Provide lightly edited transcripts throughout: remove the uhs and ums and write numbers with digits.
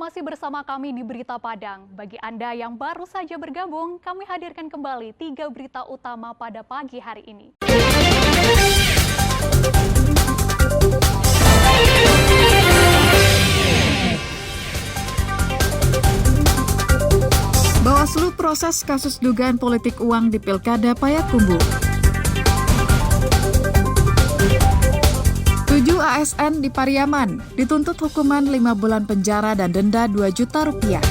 masih bersama kami di Berita Padang. Bagi Anda yang baru saja bergabung, kami hadirkan kembali 3 berita utama pada pagi hari ini. Bawaslu proses kasus dugaan politik uang di Pilkada Payakumbuh. 7 ASN di Pariaman dituntut hukuman 5 bulan penjara dan denda 2 juta rupiah.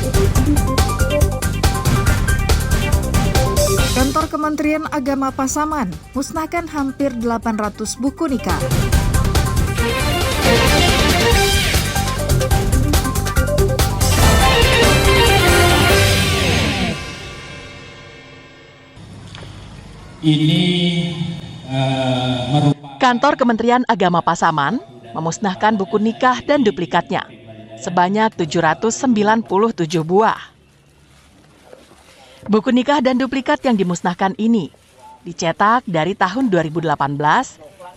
Kantor Kementerian Agama Pasaman musnahkan hampir 800 buku nikah. Kantor Kementerian Agama Pasaman memusnahkan buku nikah dan duplikatnya sebanyak 797 buah. Buku nikah dan duplikat yang dimusnahkan ini dicetak dari tahun 2018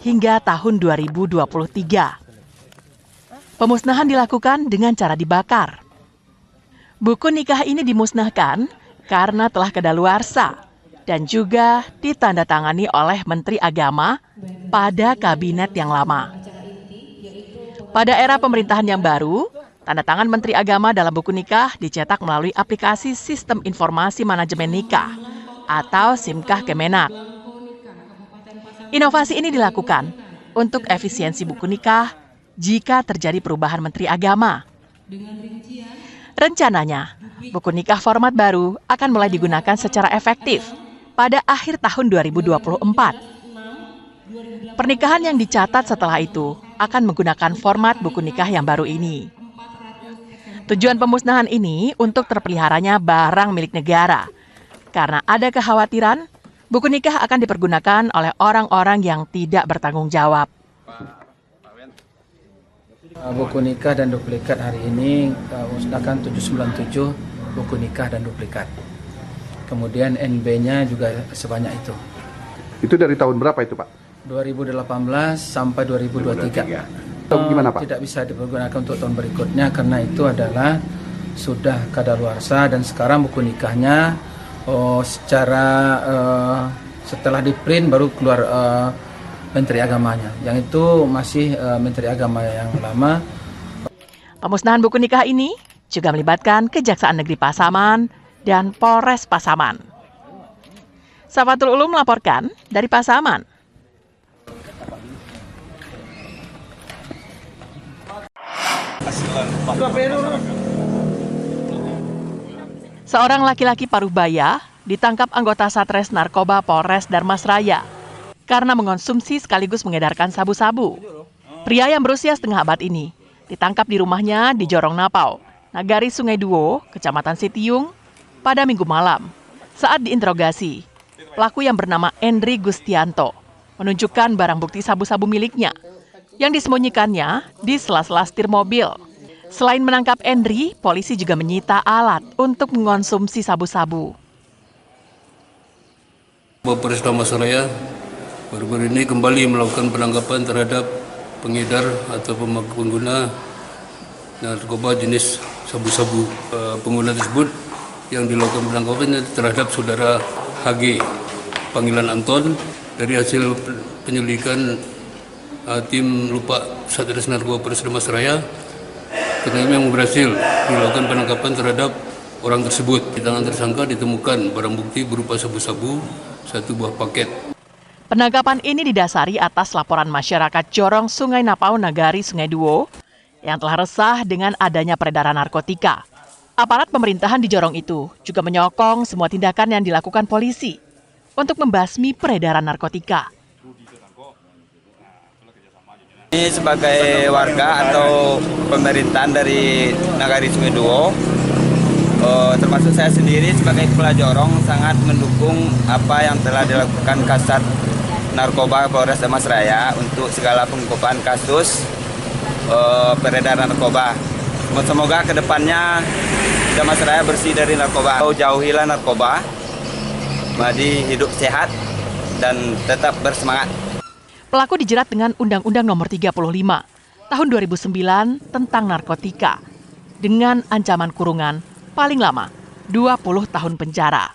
hingga tahun 2023. Pemusnahan dilakukan dengan cara dibakar. Buku nikah ini dimusnahkan karena telah kadaluarsa dan juga ditandatangani oleh Menteri Agama pada kabinet yang lama. Pada era pemerintahan yang baru, tanda tangan Menteri Agama dalam buku nikah dicetak melalui aplikasi Sistem Informasi Manajemen Nikah atau SIMKAH Kemenak. Inovasi ini dilakukan untuk efisiensi buku nikah jika terjadi perubahan Menteri Agama. Rencananya, buku nikah format baru akan mulai digunakan secara efektif pada akhir tahun 2024. Pernikahan yang dicatat setelah itu akan menggunakan format buku nikah yang baru ini. Tujuan pemusnahan ini untuk terpeliharanya barang milik negara, karena ada kekhawatiran buku nikah akan dipergunakan oleh orang-orang yang tidak bertanggung jawab. Buku nikah dan duplikat hari ini musnahkan 797 buku nikah dan duplikat. Kemudian NB-nya juga sebanyak itu. Itu dari tahun berapa itu, Pak? 2018 sampai 2023. Gimana, Pak? Tidak bisa dipergunakan untuk tahun berikutnya karena itu adalah sudah kadaluarsa dan sekarang buku nikahnya setelah di-print baru keluar Menteri Agamanya. Yang itu masih Menteri Agama yang lama. Pemusnahan buku nikah ini juga melibatkan Kejaksaan Negeri Pasaman dan Polres Pasaman. Safatul Ulum melaporkan dari Pasaman. Seorang laki-laki Parubaya ditangkap anggota Satres Narkoba Polres Darmasraya karena mengonsumsi sekaligus mengedarkan sabu-sabu. Pria yang berusia setengah abad ini ditangkap di rumahnya di Jorong Napau, Nagari Sungai Duo, Kecamatan Sitiung, pada Minggu malam. Saat diinterogasi, pelaku yang bernama Endri Gustianto menunjukkan barang bukti sabu-sabu miliknya yang disembunyikannya di sela-sela setir mobil. Selain menangkap Endri, polisi juga menyita alat untuk mengonsumsi sabu-sabu. Polres Darmasraya baru-baru ini kembali melakukan penangkapan terhadap pengedar atau pengguna narkoba jenis sabu-sabu. Pengguna tersebut yang dilakukan penangkapan terhadap saudara HG, panggilan Anton. Dari hasil penyelidikan tim Lupa Satres Narkoba Polres Darmasraya, kami yang berhasil dilakukan penangkapan terhadap orang tersebut. Di tangan tersangka ditemukan barang bukti berupa sabu-sabu, 1 buah paket. Penangkapan ini didasari atas laporan masyarakat Jorong Sungai Napau Nagari Sungai Duo yang telah resah dengan adanya peredaran narkotika. Aparat pemerintahan di Jorong itu juga menyokong semua tindakan yang dilakukan polisi untuk membasmi peredaran narkotika. Ini sebagai warga atau pemerintahan dari Nagari Sungai Duo, termasuk saya sendiri sebagai kepala Jorong sangat mendukung apa yang telah dilakukan Kasat Narkoba Polres Darmasraya untuk segala pengungkapan kasus peredaran narkoba. Semoga kedepannya Darmasraya bersih dari narkoba. Jauhilah narkoba, mari hidup sehat dan tetap bersemangat. Pelaku dijerat dengan Undang-Undang Nomor 35 Tahun 2009 tentang narkotika. dengan ancaman kurungan paling lama 20 tahun penjara.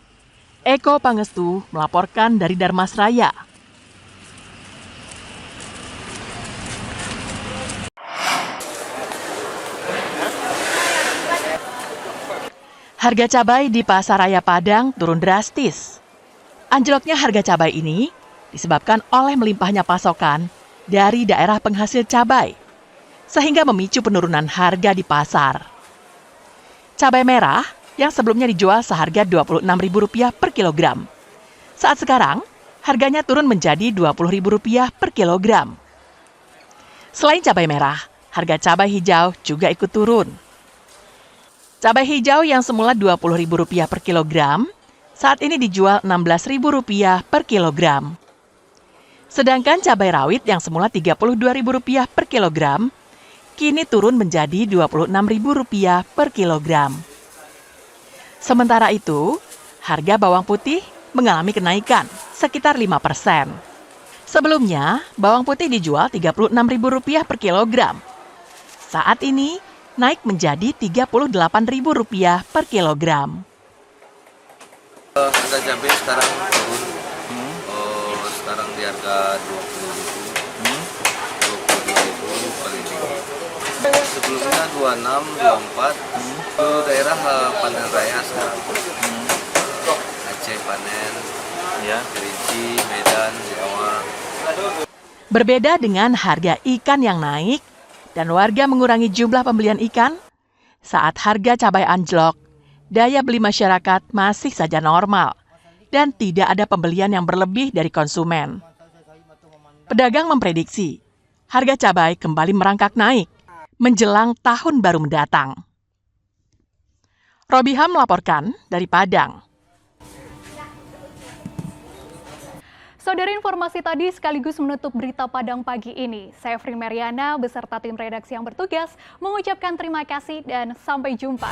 Eko Pangestu melaporkan dari Darmasraya. Harga cabai di Pasar Raya Padang turun drastis. Anjloknya harga cabai ini disebabkan oleh melimpahnya pasokan dari daerah penghasil cabai, sehingga memicu penurunan harga di pasar. Cabai merah yang sebelumnya dijual seharga Rp26.000 per kilogram, saat sekarang harganya turun menjadi Rp20.000 per kilogram. Selain cabai merah, harga cabai hijau juga ikut turun. Cabai hijau yang semula Rp20.000 per kilogram, saat ini dijual Rp16.000 per kilogram. Sedangkan cabai rawit yang semula Rp32.000 per kilogram, kini turun menjadi Rp26.000 per kilogram. Sementara itu, harga bawang putih mengalami kenaikan sekitar 5%. Sebelumnya, bawang putih dijual Rp36.000 per kilogram. Saat ini, naik menjadi Rp38.000 per kilogram. Harga cabai sekarang turun, sekarang di harga Rp20.000, Rp22.000 paling tinggi. Sebelumnya Rp26.000, Rp24.000, itu daerah panen raya sekarang. Aceh panen, Kerinci, Medan, Jawa. Berbeda dengan harga ikan yang naik dan warga mengurangi jumlah pembelian ikan, saat harga cabai anjlok, daya beli masyarakat masih saja normal dan tidak ada pembelian yang berlebih dari konsumen. Pedagang memprediksi harga cabai kembali merangkak naik menjelang tahun baru mendatang. Robiham melaporkan dari Padang. Saudara, informasi tadi sekaligus menutup berita Padang pagi ini. Saya Fri Mariana beserta tim redaksi yang bertugas mengucapkan terima kasih dan sampai jumpa.